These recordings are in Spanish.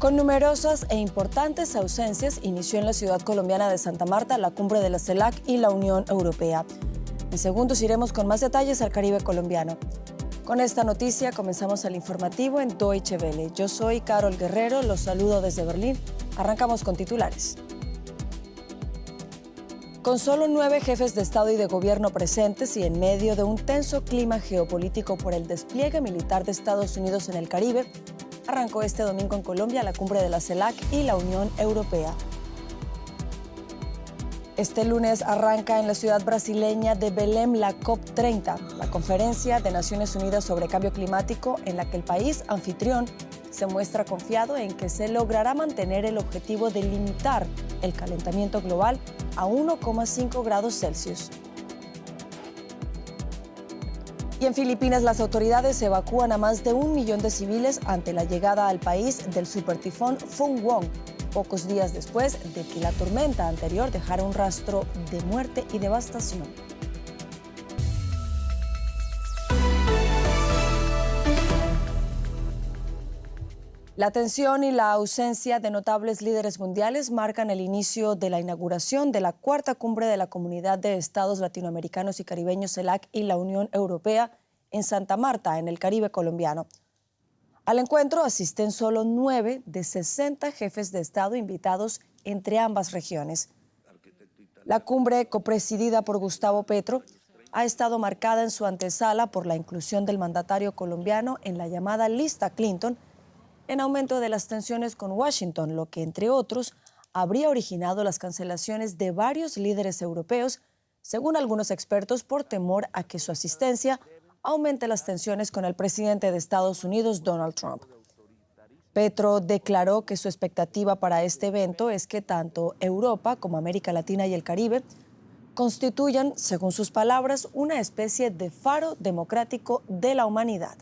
Con numerosas e importantes ausencias, inició en la ciudad colombiana de Santa Marta la cumbre de la CELAC y la Unión Europea. En segundos iremos con más detalles al Caribe colombiano. Con esta noticia comenzamos el informativo en Deutsche Welle. Yo soy Carol Guerrero, los saludo desde Berlín. Arrancamos con titulares. Con solo 9 jefes de Estado y de Gobierno presentes y en medio de un tenso clima geopolítico por el despliegue militar de Estados Unidos en el Caribe, arrancó este domingo en Colombia la cumbre de la CELAC y la Unión Europea. Este lunes arranca en la ciudad brasileña de Belém la COP30, la Conferencia de Naciones Unidas sobre Cambio Climático, en la que el país anfitrión se muestra confiado en que se logrará mantener el objetivo de limitar el calentamiento global a 1,5 grados Celsius. Y en Filipinas, las autoridades evacúan a más de 1 millón de civiles ante la llegada al país del supertifón Phung Wong, pocos días después de que la tormenta anterior dejara un rastro de muerte y devastación. La tensión y la ausencia de notables líderes mundiales marcan el inicio de la inauguración de la cuarta cumbre de la Comunidad de Estados Latinoamericanos y Caribeños CELAC y la Unión Europea en Santa Marta, en el Caribe colombiano. Al encuentro asisten solo 9 de 60 jefes de Estado invitados entre ambas regiones. La cumbre, copresidida por Gustavo Petro, ha estado marcada en su antesala por la inclusión del mandatario colombiano en la llamada lista Clinton, en aumento de las tensiones con Washington, lo que, entre otros, habría originado las cancelaciones de varios líderes europeos, según algunos expertos, por temor a que su asistencia aumente las tensiones con el presidente de Estados Unidos, Donald Trump. Petro declaró que su expectativa para este evento es que tanto Europa como América Latina y el Caribe constituyan, según sus palabras, una especie de faro democrático de la humanidad.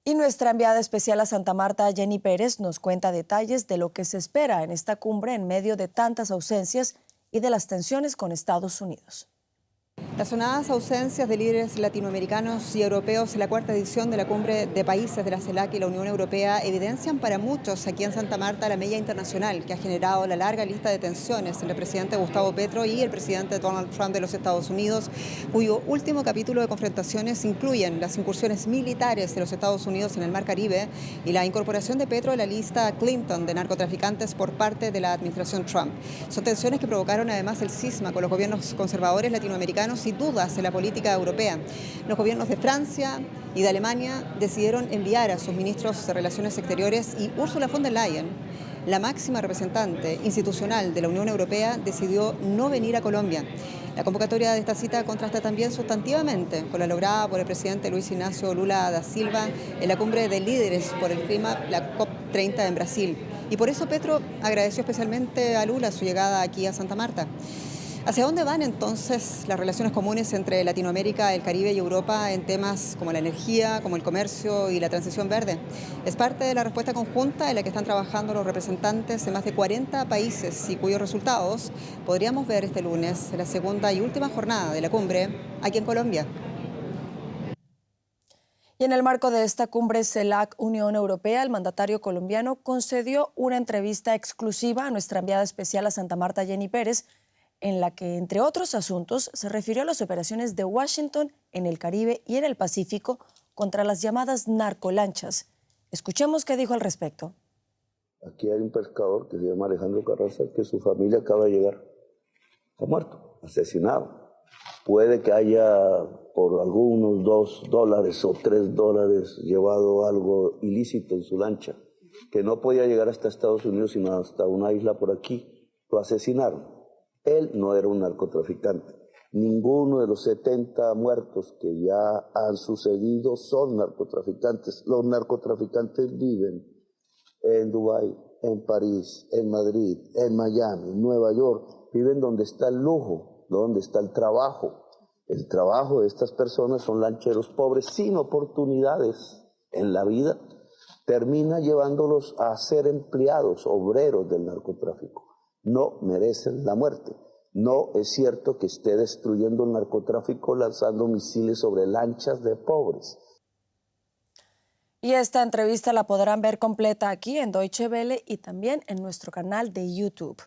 Y nuestra enviada especial a Santa Marta, Jenny Pérez, nos cuenta detalles de lo que se espera en esta cumbre en medio de tantas ausencias y de las tensiones con Estados Unidos. Las sonadas ausencias de líderes latinoamericanos y europeos en la cuarta edición de la Cumbre de Países de la CELAC y la Unión Europea evidencian para muchos aquí en Santa Marta la mella internacional que ha generado la larga lista de tensiones entre el presidente Gustavo Petro y el presidente Donald Trump de los Estados Unidos, cuyo último capítulo de confrontaciones incluyen las incursiones militares de los Estados Unidos en el Mar Caribe y la incorporación de Petro a la lista Clinton de narcotraficantes por parte de la administración Trump. Son tensiones que provocaron además el cisma con los gobiernos conservadores latinoamericanos y dudas en la política europea. Los gobiernos de Francia y de Alemania decidieron enviar a sus ministros de Relaciones Exteriores y Ursula von der Leyen, la máxima representante institucional de la Unión Europea, decidió no venir a Colombia. La convocatoria de esta cita contrasta también sustantivamente con la lograda por el presidente Luis Ignacio Lula da Silva en la cumbre de líderes por el clima, la COP30 en Brasil. Y por eso Petro agradeció especialmente a Lula su llegada aquí a Santa Marta. ¿Hacia dónde van entonces las relaciones comunes entre Latinoamérica, el Caribe y Europa en temas como la energía, como el comercio y la transición verde? Es parte de la respuesta conjunta en la que están trabajando los representantes de más de 40 países y cuyos resultados podríamos ver este lunes en la segunda y última jornada de la cumbre aquí en Colombia. Y en el marco de esta cumbre CELAC-Unión Europea, el mandatario colombiano concedió una entrevista exclusiva a nuestra enviada especial a Santa Marta, Jenny Pérez, en la que, entre otros asuntos, se refirió a las operaciones de Washington en el Caribe y en el Pacífico contra las llamadas narcolanchas. Escuchemos qué dijo al respecto. Aquí hay un pescador que se llama Alejandro Carranza, que su familia acaba de llegar. Está muerto, asesinado. Puede que haya por algunos $2 o $3 llevado algo ilícito en su lancha, que no podía llegar hasta Estados Unidos sino hasta una isla por aquí. Lo asesinaron. Él no era un narcotraficante. Ninguno de los 70 muertos que ya han sucedido son narcotraficantes. Los narcotraficantes viven en Dubái, en París, en Madrid, en Miami, en Nueva York. Viven donde está el lujo, donde está el trabajo. El trabajo de estas personas son lancheros pobres sin oportunidades en la vida. Termina llevándolos a ser empleados, obreros del narcotráfico. No merecen la muerte. No es cierto que esté destruyendo el narcotráfico lanzando misiles sobre lanchas de pobres. Y esta entrevista la podrán ver completa aquí en Deutsche Welle y también en nuestro canal de YouTube.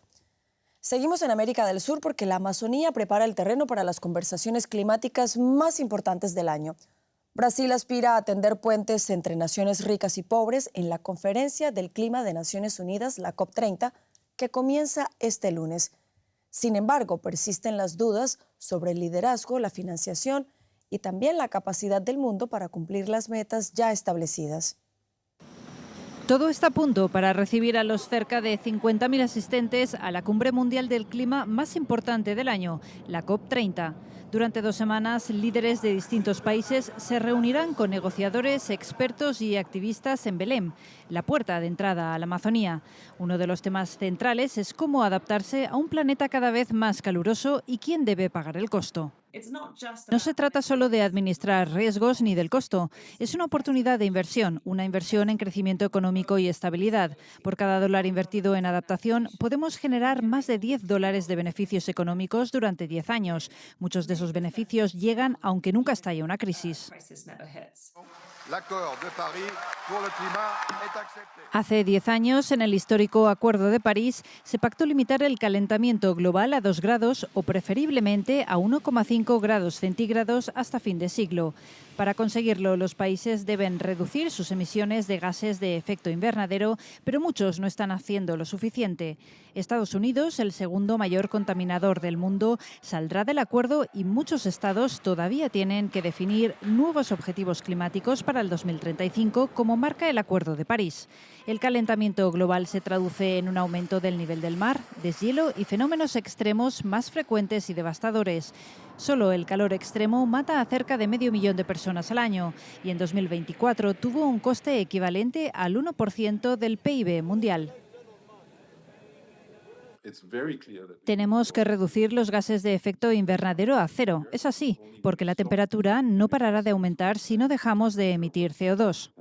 Seguimos en América del Sur porque la Amazonía prepara el terreno para las conversaciones climáticas más importantes del año. Brasil aspira a tender puentes entre naciones ricas y pobres en la Conferencia del Clima de Naciones Unidas, la COP30, que comienza este lunes. Sin embargo, persisten las dudas sobre el liderazgo, la financiación y también la capacidad del mundo para cumplir las metas ya establecidas. Todo está a punto para recibir a los cerca de 50.000 asistentes a la cumbre mundial del clima más importante del año, la COP30. Durante 2 semanas, líderes de distintos países se reunirán con negociadores, expertos y activistas en Belém, la puerta de entrada a la Amazonía. Uno de los temas centrales es cómo adaptarse a un planeta cada vez más caluroso y quién debe pagar el costo. No se trata solo de administrar riesgos ni del costo. Es una oportunidad de inversión, una inversión en crecimiento económico y estabilidad. Por cada dólar invertido en adaptación, podemos generar más de $10 de beneficios económicos durante 10 años. Muchos de esos beneficios llegan aunque nunca estalle una crisis. Hace 10 años, en el histórico Acuerdo de París, se pactó limitar el calentamiento global a 2 grados o preferiblemente a 1,5 grados centígrados hasta fin de siglo. Para conseguirlo, los países deben reducir sus emisiones de gases de efecto invernadero, pero muchos no están haciendo lo suficiente. Estados Unidos, el segundo mayor contaminador del mundo, saldrá del acuerdo y muchos estados todavía tienen que definir nuevos objetivos climáticos para el 2035, como marca el Acuerdo de París. El calentamiento global se traduce en un aumento del nivel del mar, deshielo y fenómenos extremos más frecuentes y devastadores. Solo el calor extremo mata a cerca de 500.000 de personas al año y en 2024 tuvo un coste equivalente al 1% del PIB mundial. Tenemos que reducir los gases de efecto invernadero a 0. Es así, porque la temperatura no parará de aumentar si no dejamos de emitir CO2.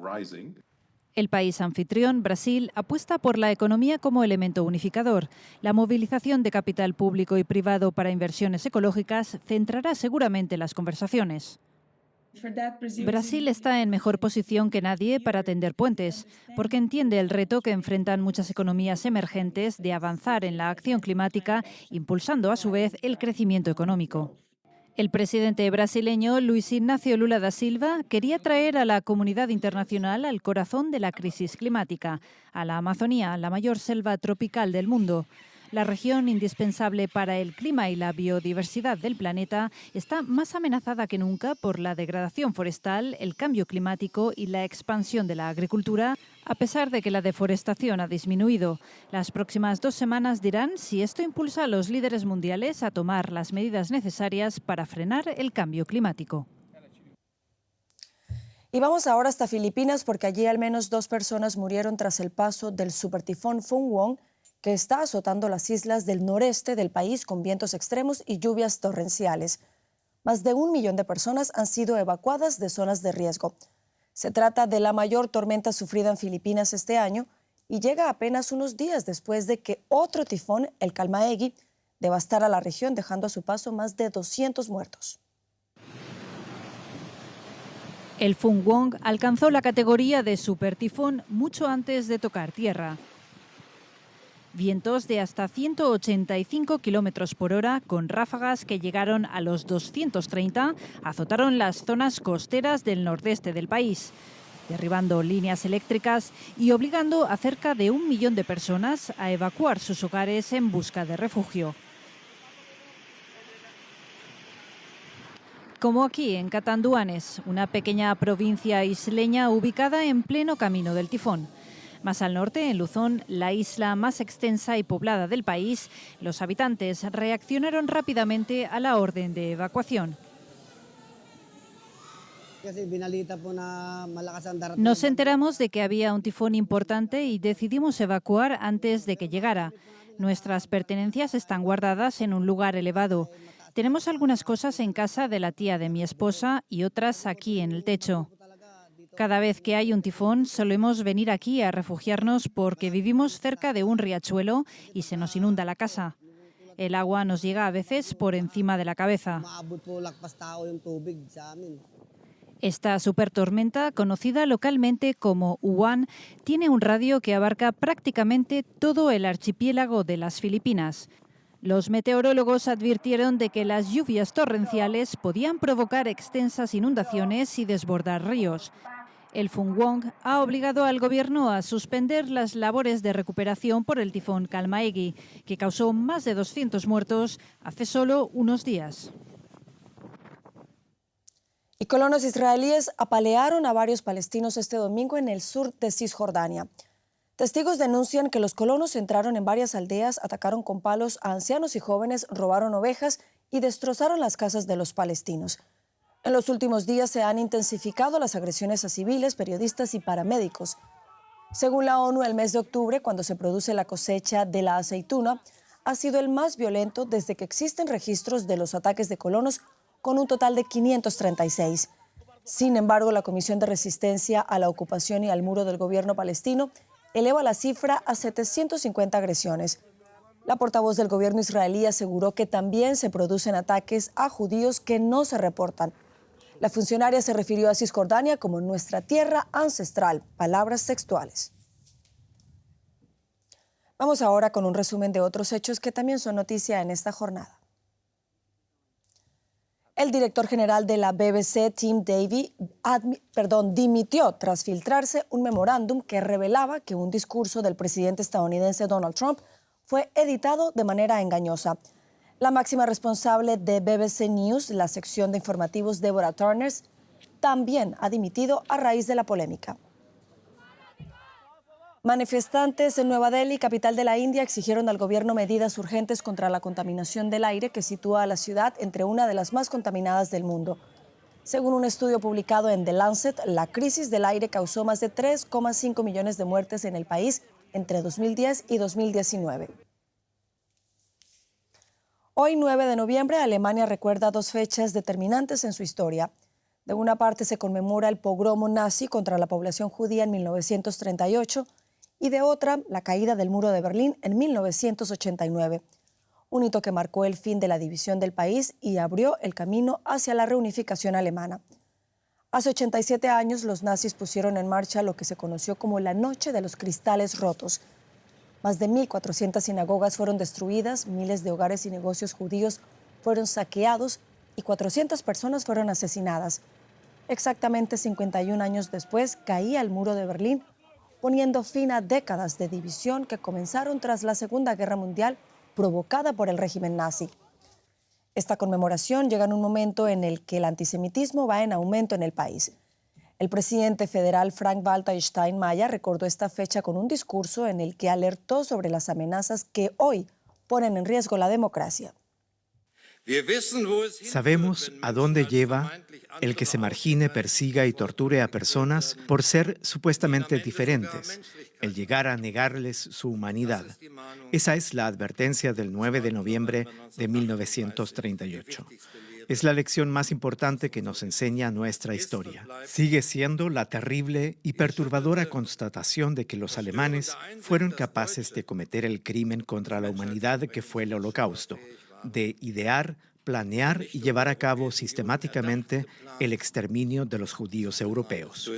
El país anfitrión, Brasil, apuesta por la economía como elemento unificador. La movilización de capital público y privado para inversiones ecológicas centrará seguramente las conversaciones. Brasil está en mejor posición que nadie para tender puentes, porque entiende el reto que enfrentan muchas economías emergentes de avanzar en la acción climática, impulsando a su vez el crecimiento económico. El presidente brasileño Luis Ignacio Lula da Silva quería traer a la comunidad internacional al corazón de la crisis climática, a la Amazonía, la mayor selva tropical del mundo. La región indispensable para el clima y la biodiversidad del planeta está más amenazada que nunca por la degradación forestal, el cambio climático y la expansión de la agricultura, a pesar de que la deforestación ha disminuido. Las próximas 2 semanas dirán si esto impulsa a los líderes mundiales a tomar las medidas necesarias para frenar el cambio climático. Y vamos ahora hasta Filipinas porque allí al menos 2 personas murieron tras el paso del supertifón Phung-Wong, que está azotando las islas del noreste del país con vientos extremos y lluvias torrenciales. Más de 1 millón de personas han sido evacuadas de zonas de riesgo. Se trata de la mayor tormenta sufrida en Filipinas este año y llega apenas unos días después de que otro tifón, el Kalmaegi, devastara la región, dejando a su paso más de 200 muertos. El Phung-Wong alcanzó la categoría de supertifón mucho antes de tocar tierra. Vientos de hasta 185 kilómetros por hora, con ráfagas que llegaron a los 230, azotaron las zonas costeras del nordeste del país, derribando líneas eléctricas y obligando a cerca de 1 millón de personas a evacuar sus hogares en busca de refugio. Como aquí, en Catanduanes, una pequeña provincia isleña ubicada en pleno camino del tifón. Más al norte, en Luzón, la isla más extensa y poblada del país, los habitantes reaccionaron rápidamente a la orden de evacuación. Nos enteramos de que había un tifón importante y decidimos evacuar antes de que llegara. Nuestras pertenencias están guardadas en un lugar elevado. Tenemos algunas cosas en casa de la tía de mi esposa y otras aquí en el techo. Cada vez que hay un tifón solemos venir aquí a refugiarnos porque vivimos cerca de un riachuelo y se nos inunda la casa. El agua nos llega a veces por encima de la cabeza. Esta supertormenta, conocida localmente como Uwan, tiene un radio que abarca prácticamente todo el archipiélago de las Filipinas. Los meteorólogos advirtieron de que las lluvias torrenciales podían provocar extensas inundaciones y desbordar ríos. El Phunwong ha obligado al gobierno a suspender las labores de recuperación por el tifón Kalmaegi, que causó más de 200 muertos hace solo unos días. Y colonos israelíes apalearon a varios palestinos este domingo en el sur de Cisjordania. Testigos denuncian que los colonos entraron en varias aldeas, atacaron con palos a ancianos y jóvenes, robaron ovejas y destrozaron las casas de los palestinos. En los últimos días se han intensificado las agresiones a civiles, periodistas y paramédicos. Según la ONU, el mes de octubre, cuando se produce la cosecha de la aceituna, ha sido el más violento desde que existen registros de los ataques de colonos, con un total de 536. Sin embargo, la Comisión de Resistencia a la Ocupación y al Muro del Gobierno palestino eleva la cifra a 750 agresiones. La portavoz del gobierno israelí aseguró que también se producen ataques a judíos que no se reportan. La funcionaria se refirió a Cisjordania como nuestra tierra ancestral, palabras textuales. Vamos ahora con un resumen de otros hechos que también son noticia en esta jornada. El director general de la BBC, Tim Davie, dimitió tras filtrarse un memorándum que revelaba que un discurso del presidente estadounidense Donald Trump fue editado de manera engañosa. La máxima responsable de BBC News, la sección de informativos Deborah Turner, también ha dimitido a raíz de la polémica. Manifestantes en Nueva Delhi, capital de la India, exigieron al gobierno medidas urgentes contra la contaminación del aire que sitúa a la ciudad entre una de las más contaminadas del mundo. Según un estudio publicado en The Lancet, la crisis del aire causó más de 3,5 millones de muertes en el país entre 2010 y 2019. Hoy, 9 de noviembre, Alemania recuerda dos fechas determinantes en su historia. De una parte se conmemora el pogromo nazi contra la población judía en 1938 y de otra, la caída del muro de Berlín en 1989. Un hito que marcó el fin de la división del país y abrió el camino hacia la reunificación alemana. Hace 87 años, los nazis pusieron en marcha lo que se conoció como la Noche de los Cristales Rotos. Más de 1.400 sinagogas fueron destruidas, miles de hogares y negocios judíos fueron saqueados y 400 personas fueron asesinadas. Exactamente 51 años después, caía el muro de Berlín, poniendo fin a décadas de división que comenzaron tras la Segunda Guerra Mundial provocada por el régimen nazi. Esta conmemoración llega en un momento en el que el antisemitismo va en aumento en el país. El presidente federal Frank-Walter Steinmeier recordó esta fecha con un discurso en el que alertó sobre las amenazas que hoy ponen en riesgo la democracia. Sabemos a dónde lleva el que se margine, persiga y torture a personas por ser supuestamente diferentes, el llegar a negarles su humanidad. Esa es la advertencia del 9 de noviembre de 1938. Es la lección más importante que nos enseña nuestra historia. Sigue siendo la terrible y perturbadora constatación de que los alemanes fueron capaces de cometer el crimen contra la humanidad que fue el Holocausto, de idear, planear y llevar a cabo sistemáticamente el exterminio de los judíos europeos.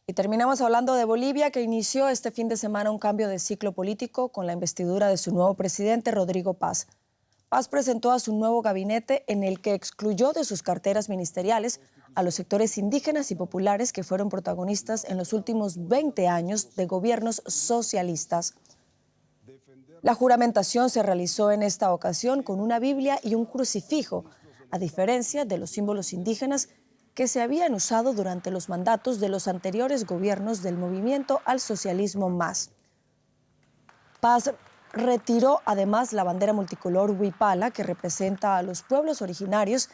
Y terminamos hablando de Bolivia, que inició este fin de semana un cambio de ciclo político con la investidura de su nuevo presidente, Rodrigo Paz. Paz presentó a su nuevo gabinete en el que excluyó de sus carteras ministeriales a los sectores indígenas y populares que fueron protagonistas en los últimos 20 años de gobiernos socialistas. La juramentación se realizó en esta ocasión con una Biblia y un crucifijo, a diferencia de los símbolos indígenas que se habían usado durante los mandatos de los anteriores gobiernos del movimiento al socialismo MÁS. Paz retiró además la bandera multicolor huipala que representa a los pueblos originarios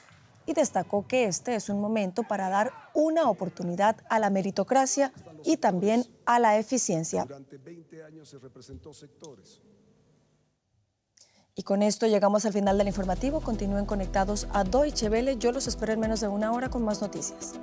y destacó que este es un momento para dar una oportunidad a la meritocracia y también a la eficiencia. Y con esto llegamos al final del informativo. Continúen conectados a Deutsche Welle. Yo los espero en menos de una hora con más noticias.